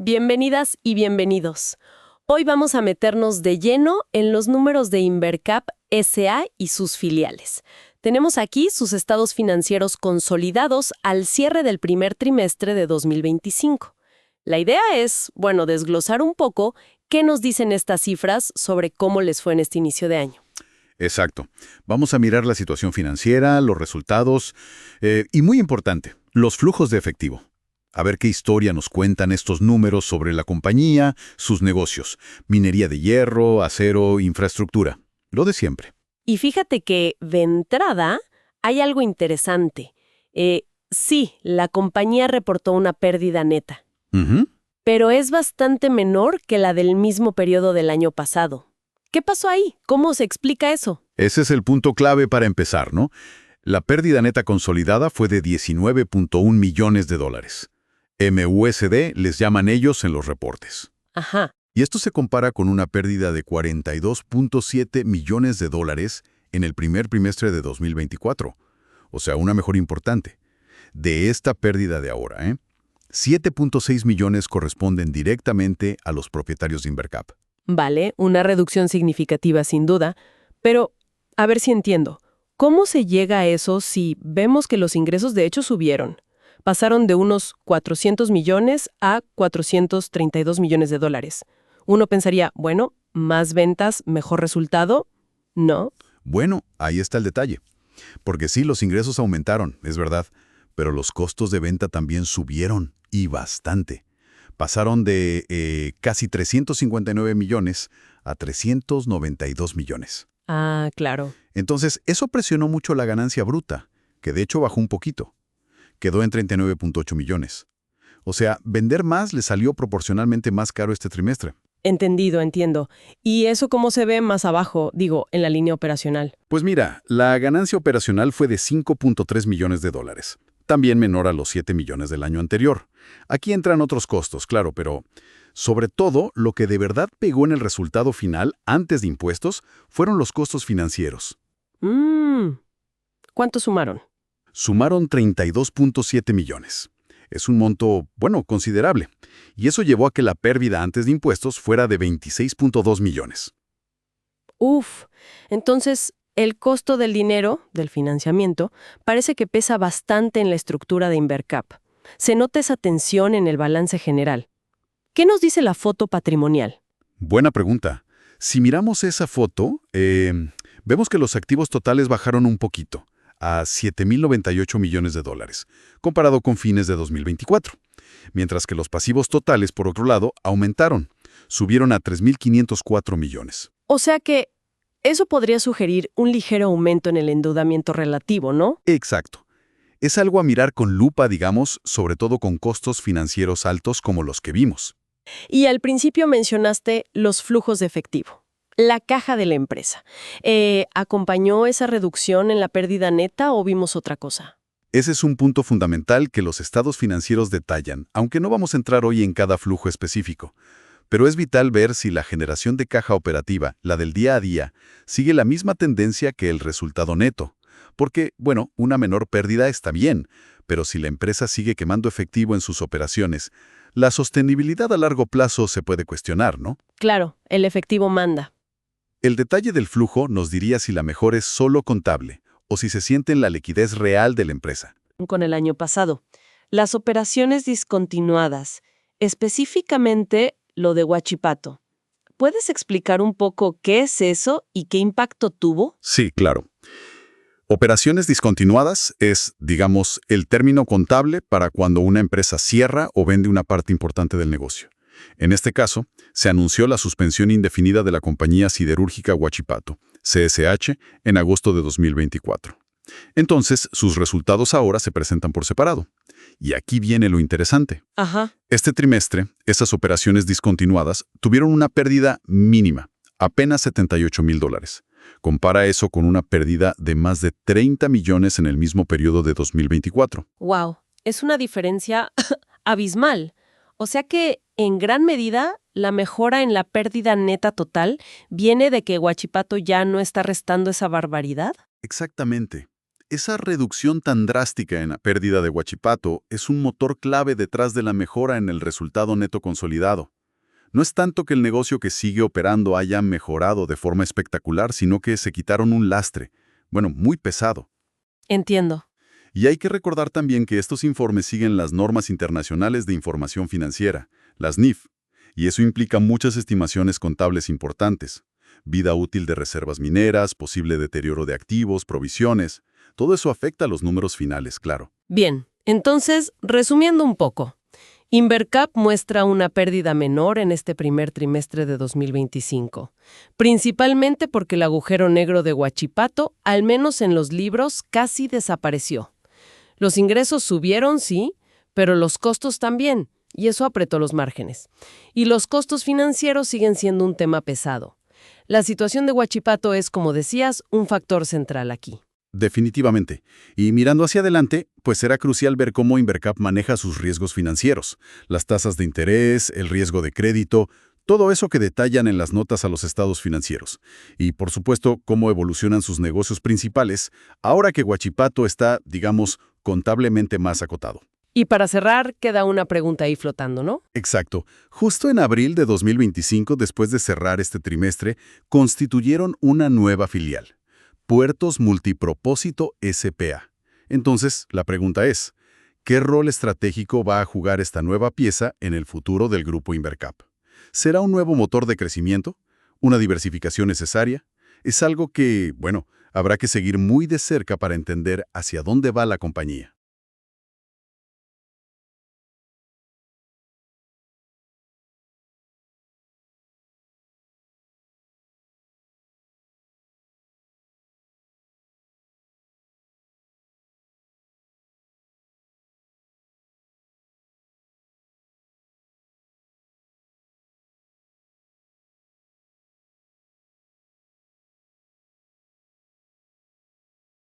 Bienvenidas y bienvenidos. Hoy vamos a meternos de lleno en los números de Invercap S.A. y sus filiales. Tenemos aquí sus estados financieros consolidados al cierre del primer trimestre de 2025. La idea es, desglosar un poco qué nos dicen estas cifras sobre cómo les fue en este inicio de año. Exacto. Vamos a mirar la situación financiera, los resultados y, muy importante, los flujos de efectivo. A ver qué historia nos cuentan estos números sobre la compañía, sus negocios, minería de hierro, acero, infraestructura, lo de siempre. Y fíjate que, de entrada, hay algo interesante. Sí, la compañía reportó una pérdida neta, pero es bastante menor que la del mismo periodo del año pasado. ¿Qué pasó ahí? ¿Cómo se explica eso? Ese es el punto clave para empezar, ¿no? La pérdida neta consolidada fue de $19.1 millones. MUSD les llaman ellos en los reportes. Ajá. Y esto se compara con una pérdida de $42.7 millones en el primer trimestre de 2024. O sea, una mejora importante. De esta pérdida de ahora, 7.6 millones corresponden directamente a los propietarios de Invercap. Vale, una reducción significativa sin duda, pero a ver si entiendo. ¿Cómo se llega a eso si vemos que los ingresos de hecho subieron? Pasaron de unos 400 millones a $432 millones. Uno pensaría, más ventas, mejor resultado. ¿No? Bueno, ahí está el detalle. Porque sí, los ingresos aumentaron, es verdad, pero los costos de venta también subieron, y bastante. Pasaron de casi 359 millones a 392 millones. Ah, claro. Entonces, eso presionó mucho la ganancia bruta, que de hecho bajó un poquito. Quedó en 39.8 millones. O sea, vender más le salió proporcionalmente más caro este trimestre. Entendido, entiendo. ¿Y eso cómo se ve más abajo, en la línea operacional? Pues mira, la ganancia operacional fue de $5.3 millones. También menor a los 7 millones del año anterior. Aquí entran otros costos, claro, pero sobre todo, lo que de verdad pegó en el resultado final, antes de impuestos, fueron los costos financieros. ¿Cuánto sumaron? Sumaron 32.7 millones. Es un monto, considerable. Y eso llevó a que la pérdida antes de impuestos fuera de 26.2 millones. Entonces, el costo del dinero, del financiamiento, parece que pesa bastante en la estructura de Invercap. Se nota esa tensión en el balance general. ¿Qué nos dice la foto patrimonial? Buena pregunta. Si miramos esa foto, vemos que los activos totales bajaron un poquito, a $7.098 millones, comparado con fines de 2024. Mientras que los pasivos totales, por otro lado, aumentaron. Subieron a $3.504 millones. O sea que eso podría sugerir un ligero aumento en el endeudamiento relativo, ¿no? Exacto. Es algo a mirar con lupa, digamos, sobre todo con costos financieros altos como los que vimos. Y al principio mencionaste los flujos de efectivo, la caja de la empresa. ¿Acompañó esa reducción en la pérdida neta o vimos otra cosa? Ese es un punto fundamental que los estados financieros detallan, aunque no vamos a entrar hoy en cada flujo específico. Pero es vital ver si la generación de caja operativa, la del día a día, sigue la misma tendencia que el resultado neto. Porque, una menor pérdida está bien, pero si la empresa sigue quemando efectivo en sus operaciones, la sostenibilidad a largo plazo se puede cuestionar, ¿no? Claro, el efectivo manda. El detalle del flujo nos diría si la mejora es solo contable o si se siente en la liquidez real de la empresa. Con el año pasado, las operaciones discontinuadas, específicamente lo de Huachipato. ¿Puedes explicar un poco qué es eso y qué impacto tuvo? Sí, claro. Operaciones discontinuadas es, digamos, el término contable para cuando una empresa cierra o vende una parte importante del negocio. En este caso, se anunció la suspensión indefinida de la compañía siderúrgica Huachipato, CSH, en agosto de 2024. Entonces, sus resultados ahora se presentan por separado. Y aquí viene lo interesante. Este trimestre, esas operaciones discontinuadas tuvieron una pérdida mínima, apenas $78,000. Compara eso con una pérdida de más de 30 millones en el mismo periodo de 2024. ¡Wow! Es una diferencia abismal. O sea que, en gran medida, la mejora en la pérdida neta total viene de que Huachipato ya no está restando esa barbaridad. Exactamente. esa reducción tan drástica en la pérdida de Huachipato es un motor clave detrás de la mejora en el resultado neto consolidado. No es tanto que el negocio que sigue operando haya mejorado de forma espectacular, sino que se quitaron un lastre, muy pesado. Entiendo. Y hay que recordar también que estos informes siguen las normas internacionales de información financiera, las NIF, y eso implica muchas estimaciones contables importantes. Vida útil de reservas mineras, posible deterioro de activos, provisiones. Todo eso afecta a los números finales, claro. Bien, entonces, resumiendo un poco, Invercap muestra una pérdida menor en este primer trimestre de 2025, principalmente porque el agujero negro de Huachipato, al menos en los libros, casi desapareció. Los ingresos subieron, sí, pero los costos también, y eso apretó los márgenes. Y los costos financieros siguen siendo un tema pesado. La situación de Huachipato es, como decías, un factor central aquí. Definitivamente. Y mirando hacia adelante, pues será crucial ver cómo Invercap maneja sus riesgos financieros, las tasas de interés, el riesgo de crédito, todo eso que detallan en las notas a los estados financieros. Y, por supuesto, cómo evolucionan sus negocios principales, ahora que Huachipato está, digamos, contablemente más acotado. Y para cerrar, queda una pregunta ahí flotando, ¿no? Exacto. Justo en abril de 2025, después de cerrar este trimestre, constituyeron una nueva filial. Puertos Multipropósito S.p.A. Entonces, la pregunta es, ¿qué rol estratégico va a jugar esta nueva pieza en el futuro del grupo Invercap? ¿Será un nuevo motor de crecimiento? ¿Una diversificación necesaria? Es algo que, habrá que seguir muy de cerca para entender hacia dónde va la compañía.